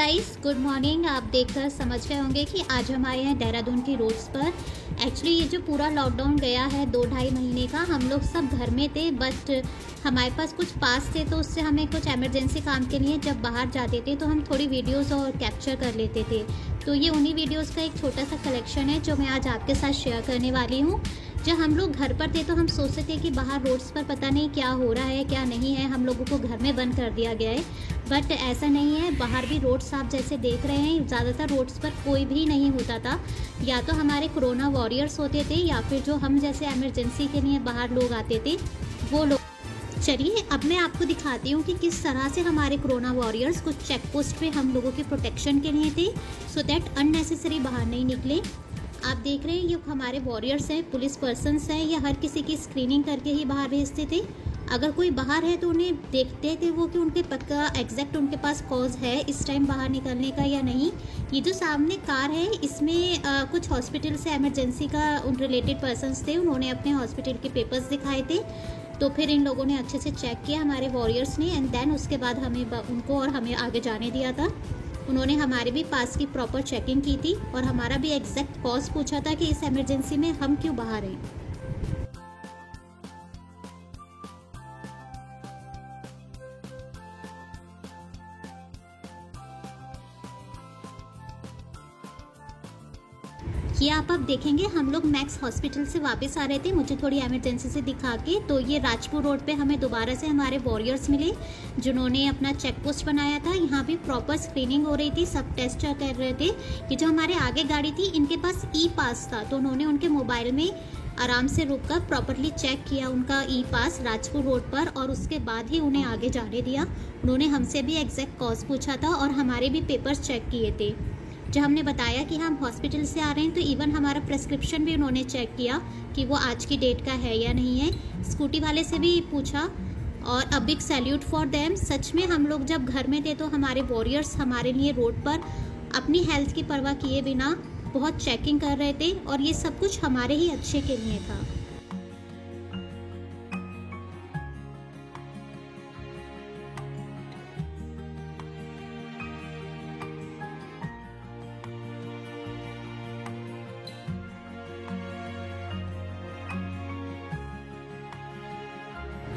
Guys, good morning. आप देखकर समझ गए होंगे कि आज हम आए हैं देहरादून की रोड्स पर। एक्चुअली ये जो पूरा लॉकडाउन गया है 2-2.5 महीने का, हम लोग सब घर में थे, बट हमारे पास कुछ पास थे तो उससे हमें कुछ इमरजेंसी काम के लिए जब बाहर जाते थे तो हम थोड़ी वीडियोस और कैप्चर कर लेते थे। तो ये उन्हीं वीडियोस का एक छोटा सा कलेक्शन है जो मैं आज आपके साथ शेयर करने वाली हूँ। जब हम लोग घर पर थे तो हम सोचते थे कि बाहर रोड्स पर पता नहीं क्या हो रहा है क्या नहीं है, हम लोगों को घर में बंद कर दिया गया है, बट ऐसा नहीं है। बाहर भी रोड्स आप जैसे देख रहे हैं, ज़्यादातर रोड्स पर कोई भी नहीं होता था। या तो हमारे कोरोना वॉरियर्स होते थे या फिर जो हम जैसे इमरजेंसी के लिए बाहर लोग आते थे वो लोग। चलिए अब मैं आपको दिखाती हूँ कि किस तरह से हमारे कोरोना वॉरियर्स कुछ चेक पोस्ट पे हम लोगों के प्रोटेक्शन के लिए थे, सो दैट अननेसेसरी बाहर नहीं निकले। आप देख रहे हैं ये हमारे वॉरियर्स हैं, पुलिस पर्सन्स हैं, या हर किसी की स्क्रीनिंग करके ही बाहर भेजते थे। अगर कोई बाहर है तो उन्हें देखते थे वो कि उनके पक्का एग्जैक्ट उनके पास कॉज है इस टाइम बाहर निकलने का या नहीं। ये जो सामने कार है इसमें कुछ हॉस्पिटल से इमरजेंसी का उन रिलेटेड पर्सन्स थे, उन्होंने अपने हॉस्पिटल के पेपर्स दिखाए थे। तो फिर इन लोगों ने अच्छे से चेक किया हमारे वॉरियर्स ने, एंड देन उसके बाद हमें उनको और हमें आगे जाने दिया था। उन्होंने हमारे भी पास की प्रॉपर चेकिंग की थी और हमारा भी एग्जैक्ट कॉज पूछा था कि इस इमरजेंसी में हम क्यों बाहर हैं। ये आप अब देखेंगे हम लोग मैक्स हॉस्पिटल से वापस आ रहे थे, मुझे थोड़ी इमरजेंसी से दिखा के। तो ये राजपुर रोड पे हमें दोबारा से हमारे वॉरियर्स मिले जिन्होंने अपना चेक पोस्ट बनाया था। यहाँ भी प्रॉपर स्क्रीनिंग हो रही थी, सब टेस्ट कर रहे थे। ये जो हमारे आगे गाड़ी थी इनके पास ई पास था, तो उन्होंने उनके मोबाइल में आराम से रुककर प्रॉपरली चेक किया उनका ई पास राजपुर रोड पर, और उसके बाद ही उन्हें आगे जाने दिया। उन्होंने हमसे भी एग्जैक्ट कॉज पूछा था और हमारे भी पेपर्स चेक किए थे। जब हमने बताया कि हम हॉस्पिटल से आ रहे हैं तो इवन हमारा प्रेस्क्रिप्शन भी उन्होंने चेक किया कि वो आज की डेट का है या नहीं है। स्कूटी वाले से भी पूछा, और a big salute for them. सच में हम लोग जब घर में थे तो हमारे वॉरियर्स हमारे लिए रोड पर अपनी हेल्थ की परवाह किए बिना बहुत चेकिंग कर रहे थे, और ये सब कुछ हमारे ही अच्छे के लिए था।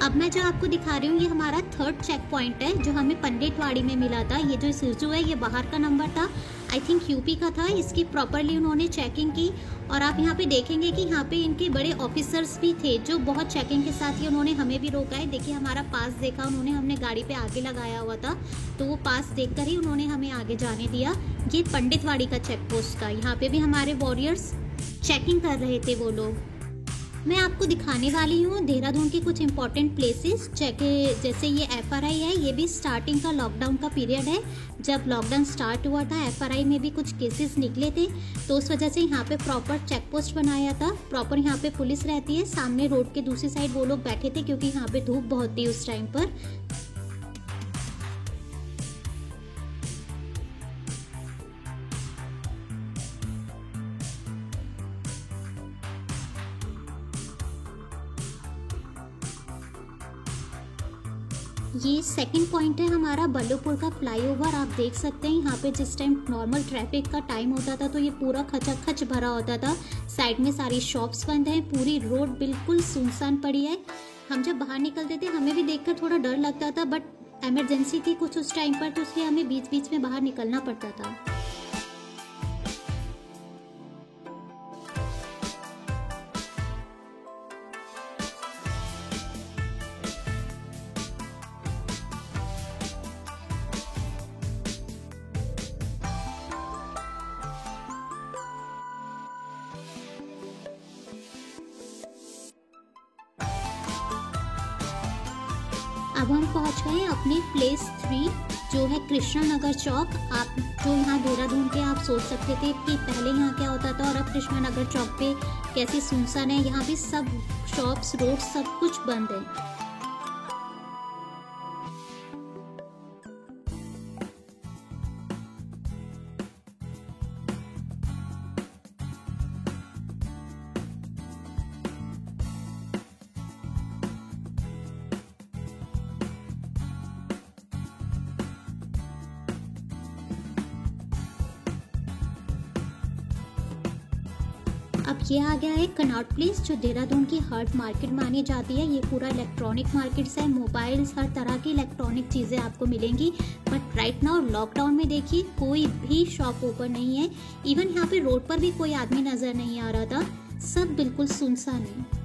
अब मैं जो आपको दिखा रही हूँ ये हमारा थर्ड चेक पॉइंट है जो हमें पंडितवाड़ी में मिला था। ये जो सुजू है ये बाहर का नंबर था, आई थिंक यूपी का था। इसकी प्रॉपरली उन्होंने चेकिंग की, और आप यहाँ पे देखेंगे कि यहाँ पे इनके बड़े ऑफिसर्स भी थे जो बहुत चेकिंग के साथ ही उन्होंने हमें भी रोका है। देखिए हमारा पास देखा उन्होंने, हमने गाड़ी पे आगे लगाया हुआ था तो वो पास देखकर ही उन्होंने हमें आगे जाने दिया। ये पंडितवाड़ी का चेक पोस्ट था, यहाँ पे भी हमारे वॉरियर्स चेकिंग कर रहे थे वो लोग। मैं आपको दिखाने वाली हूँ देहरादून के कुछ इंपॉर्टेंट प्लेसेस, जैसे ये FRI है। ये भी स्टार्टिंग का लॉकडाउन का पीरियड है। जब लॉकडाउन स्टार्ट हुआ था FRI में भी कुछ केसेस निकले थे, तो उस वजह से यहाँ पे प्रॉपर चेक पोस्ट बनाया था। प्रॉपर यहाँ पे पुलिस रहती है, सामने रोड के दूसरी साइड वो लोग बैठे थे क्योंकि यहाँ पे धूप बहुत थी उस टाइम पर। ये सेकंड पॉइंट है हमारा बल्लभपुर का फ्लाईओवर। आप देख सकते हैं यहाँ पे जिस टाइम नॉर्मल ट्रैफिक का टाइम होता था तो ये पूरा खचाखच भरा होता था। साइड में सारी शॉप्स बंद हैं, पूरी रोड बिल्कुल सुनसान पड़ी है। हम जब बाहर निकलते थे हमें भी देखकर थोड़ा डर लगता था, बट इमरजेंसी थी कुछ उस टाइम पर, तो इसलिए हमें बीच बीच में बाहर निकलना पड़ता था। अब हम पहुंच गए अपने प्लेस 3 जो है कृष्णा नगर चौक। आप जो यहाँ देहरादून के आप सोच सकते थे कि पहले यहाँ क्या होता था और अब कृष्णा नगर चौक पे कैसी सुनसान है। यहाँ भी सब शॉप्स, रोड सब कुछ बंद है। अब ये आ गया है कनॉट प्लेस, जो देहरादून की हार्ट मार्केट मानी जाती है। ये पूरा इलेक्ट्रॉनिक मार्केट्स है, मोबाइल्स, हर तरह की इलेक्ट्रॉनिक चीज़ें आपको मिलेंगी। बट राइट नाउ लॉकडाउन में देखिए कोई भी शॉप ओपन नहीं है। इवन यहाँ पे रोड पर भी कोई आदमी नज़र नहीं आ रहा था, सब बिल्कुल सुनसान है।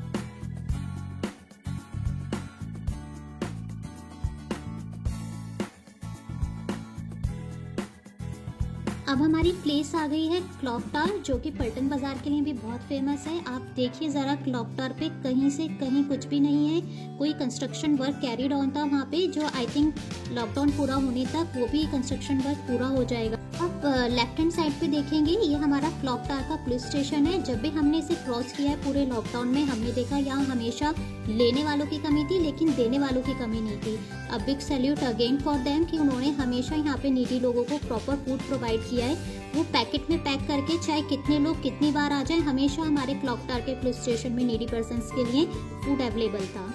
अब हमारी प्लेस आ गई है क्लॉक टावर, जो कि पलटन बाजार के लिए भी बहुत फेमस है। आप देखिए ज़रा, क्लॉक टावर पे कहीं से कहीं कुछ भी नहीं है। कोई कंस्ट्रक्शन वर्क कैरिड ऑन था वहाँ पे, जो आई थिंक लॉकडाउन पूरा होने तक वो भी कंस्ट्रक्शन वर्क पूरा हो जाएगा। अब लेफ्ट हैंड साइड पे देखेंगे, ये हमारा क्लॉक टावर का पुलिस स्टेशन है। जब भी हमने इसे क्रॉस किया है पूरे लॉकडाउन में, हमने देखा यहाँ हमेशा लेने वालों की कमी थी, लेकिन देने वालों की कमी नहीं थी। अ big salute again for them कि उन्होंने हमेशा यहाँ पे नीडी लोगों को प्रॉपर फूड प्रोवाइड किया है। वो पैकेट में पैक करके, चाहे कितने लोग कितनी बार आ जाए, हमेशा हमारे क्लॉक टावर के पुलिस स्टेशन में नीडी पर्सन्स के लिए फूड अवेलेबल था।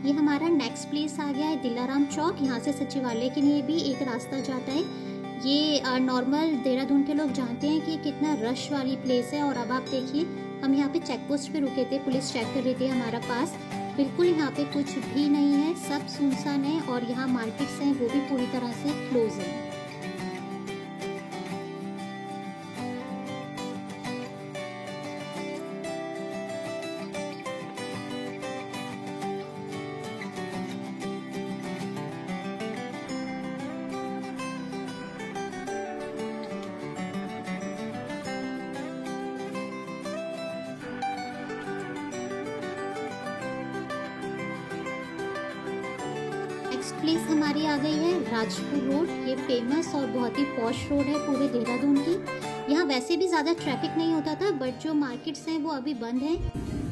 ये हमारा नेक्स्ट प्लेस आ गया है दिलाराम चौक। यहाँ से सचिवालय के लिए भी एक रास्ता जाता है। ये नॉर्मल देहरादून के लोग जानते हैं कि कितना रश वाली प्लेस है। और अब आप देखिए, हम यहाँ पे चेक पोस्ट पे रुके थे, पुलिस चेक कर रही थी हमारा पास। बिल्कुल यहाँ पे कुछ भी नहीं है, सब सुनसान है। और यहाँ मार्केट्स हैं वो भी पूरी तरह से क्लोज है। नेक्स्ट प्लेस हमारी आ गई है राजपुर रोड। ये फेमस और बहुत ही पॉश रोड है पूरे देहरादून की। यहाँ वैसे भी ज़्यादा ट्रैफिक नहीं होता था, बट जो मार्केट्स हैं वो अभी बंद हैं।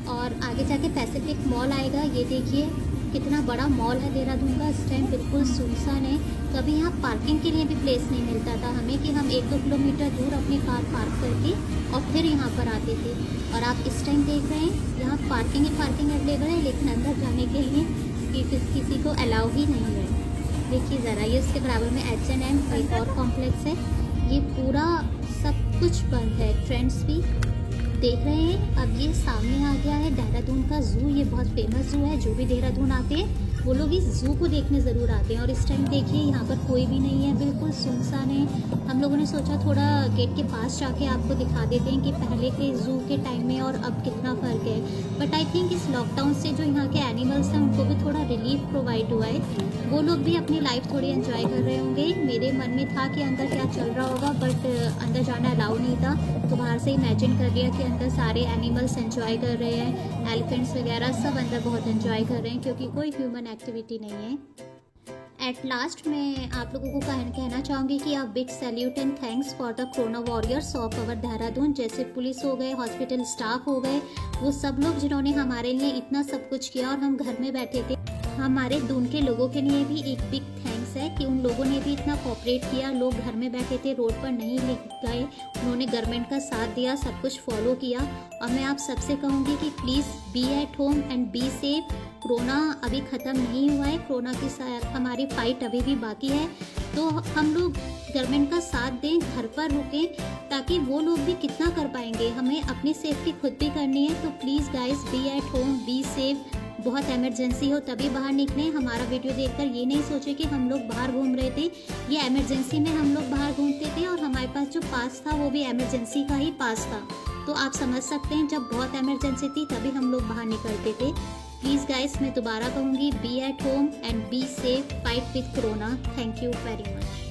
और आगे जाके पैसिफिक मॉल आएगा। ये देखिए कितना बड़ा मॉल है देहरादून का। इस टाइम बिल्कुल सुनसान है। कभी यहाँ पार्किंग के लिए भी प्लेस नहीं मिलता था हमें, कि हम 1-2 किलोमीटर दूर अपनी कार पार्क करके और फिर यहाँ पर आते थे। और आप इस टाइम देख रहे हैं यहाँ पार्किंग ही पार्किंग अवेलेबल है, लेकिन अंदर जाने के लिए किसी को अलाउ ही नहीं है। देखिए ज़रा, ये उसके बराबर में H&M एक और कॉम्प्लेक्स है। ये पूरा सब कुछ बंद है। ट्रेंड्स भी देख रहे हैं। अब ये सामने आ गया है देहरादून का जू। ये बहुत फेमस जू है। जो भी देहरादून आते हैं वो लोग इस जू को देखने ज़रूर आते हैं। और इस टाइम देखिए यहाँ पर कोई भी नहीं है, बिल्कुल सुनसान है। हम लोगों ने सोचा थोड़ा गेट के पास जाके आपको दिखा देते हैं कि पहले के जू के टाइम में और अब कितना फ़र्क है। बट आई थिंक इस लॉकडाउन से जो यहाँ के एनिमल्स हैं उनको भी थोड़ा रिलीफ प्रोवाइड हुआ है। वो लोग भी अपनी लाइफ थोड़ी एंजॉय कर रहे होंगे। मेरे मन में था कि अंदर क्या चल रहा होगा, बट अंदर जाना अलाउ नहीं था, तो बाहर से इमेजिन कर लिया कि अंदर सारे एनिमल्स एंजॉय कर रहे हैं। एलिफेंट्स वगैरह सब अंदर बहुत एंजॉय कर रहे हैं, क्योंकि कोई ह्यूमन एक्टिविटी नहीं है। एट लास्ट मैं आप लोगों को कहना चाहूँगी कि आप big salute and thanks for the corona warriors of our Dehradun. जैसे पुलिस हो गए, हॉस्पिटल स्टाफ हो गए, वो सब लोग जिन्होंने हमारे लिए इतना सब कुछ किया और हम घर में बैठे थे। हमारे दून के लोगों के लिए भी एक बिग थैंक्स है कि उन लोगों ने भी इतना कोऑपरेट किया। लोग घर में बैठे थे, रोड पर नहीं गए, उन्होंने गवर्नमेंट का साथ दिया, सब कुछ फॉलो किया। और मैं आप सबसे कहूँगी कि please be at home and be safe. Corona अभी ख़त्म नहीं हुआ है, कोरोना के साथ हमारी फाइट अभी भी बाकी है। तो हम लोग गवर्नमेंट का साथ दें, घर पर रुकें, ताकि वो लोग भी कितना कर पाएंगे। हमें अपनी सेफ्टी खुद भी करनी है। तो please guys be at home, be safe. बहुत इमरजेंसी हो तभी बाहर निकलें। हमारा वीडियो देखकर ये नहीं सोचे कि हम लोग बाहर घूम रहे थे। ये इमरजेंसी में हम लोग बाहर घूमते थे, और हमारे पास जो पास था वो भी इमरजेंसी का ही पास था। तो आप समझ सकते हैं जब बहुत इमरजेंसी थी तभी हम लोग बाहर निकलते थे। प्लीज़ गाइस मैं दोबारा कहूँगी, be at home and be safe, fight with corona. Thank you very much.